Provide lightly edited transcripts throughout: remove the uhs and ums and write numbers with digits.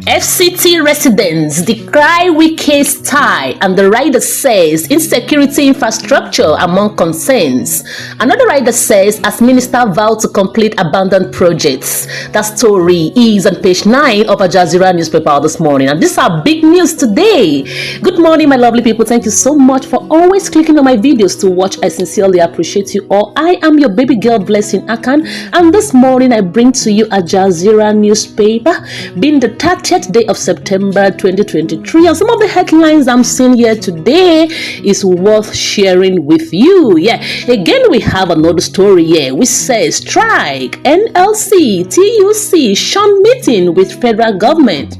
FCT residents decry Wike's tie, and the rider says insecurity infrastructure among concerns. Another rider says as minister vowed to complete abandoned projects. That story is on page 9 of Al Jazeera newspaper this morning, and these are big news today. Good morning, my lovely people. Thank you so much for always clicking on my videos to watch. I sincerely appreciate you all. I am your baby girl Blessing Akan, and this morning I bring to you Al Jazeera newspaper, being the 30th day of September 2023, and some of the headlines I'm seeing here today is worth sharing with you. Yeah, again we have another story here which says strike, NLC, TUC, shun meeting with federal government.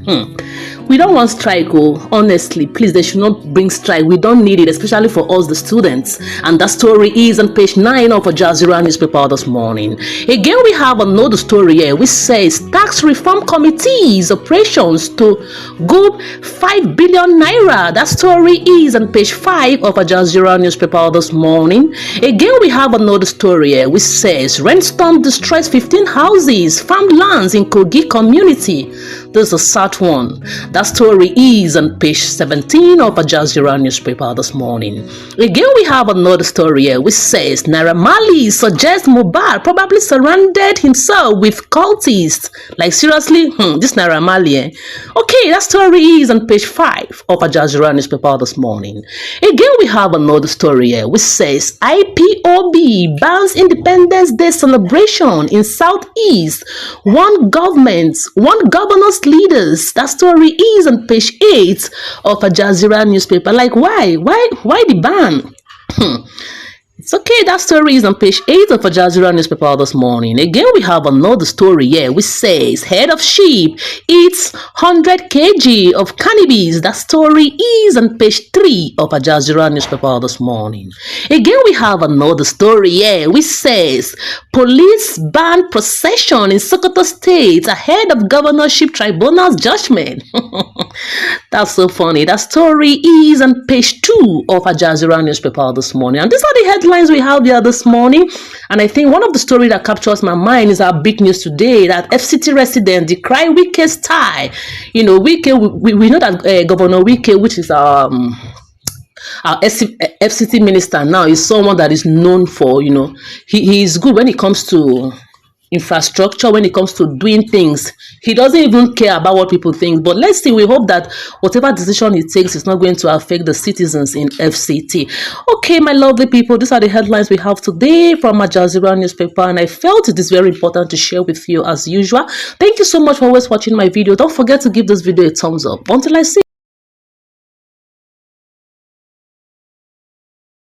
We don't want strike, honestly. Please, they should not bring strike. We don't need it, especially for us, the students. And that story is on page 9 of Al Jazeera newspaper this morning. Again, we have another story here which says tax reform committee's operations to good 5 billion naira. That story is on page 5 of Al Jazeera newspaper this morning. Again, we have another story here which says rent storm destroys 15 houses, farmlands in Kogi community. This is a sad one. That story is on page 17 of Al Jazeera newspaper this morning. Again, we have another story here which says Naira Marley suggests Mohbad probably surrounded himself with cultists. Like seriously, this Naira Marley. Okay, that story is on page 5 of Al Jazeera newspaper this morning. Again, we have another story here which says IPOB bans Independence Day celebration in Southeast. One governor's leaders. That story is on page 8 of Al Jazeera newspaper. Like why the ban? It's okay, that story is on page 8 of Al Jazeera newspaper this morning. Again, we have another story here which says head of sheep eats 100 kg of cannabis. That story is on page 3 of Al Jazeera newspaper this morning. Again, we have another story here which says police ban procession in Sokoto State ahead of governorship tribunal's judgment. That's so funny. That story is on page 2 of Al Jazeera newspaper this morning. And these are the headlines we have here this morning. And I think one of the stories that captures my mind is our big news today that FCT residents decry Wike's tie. You know, Wike, we know that Governor Wike, which is our FCT minister now, is someone that is known for, you know, he is good when it comes to infrastructure, when it comes to doing things. He doesn't even care about what people think. But let's see, we hope that whatever decision he takes is not going to affect the citizens in FCT. Okay, my lovely people, these are the headlines we have today from Al Jazeera newspaper, and I felt it is very important to share with you as usual. Thank you so much for always watching my video. Don't forget to give this video a thumbs up. Until I see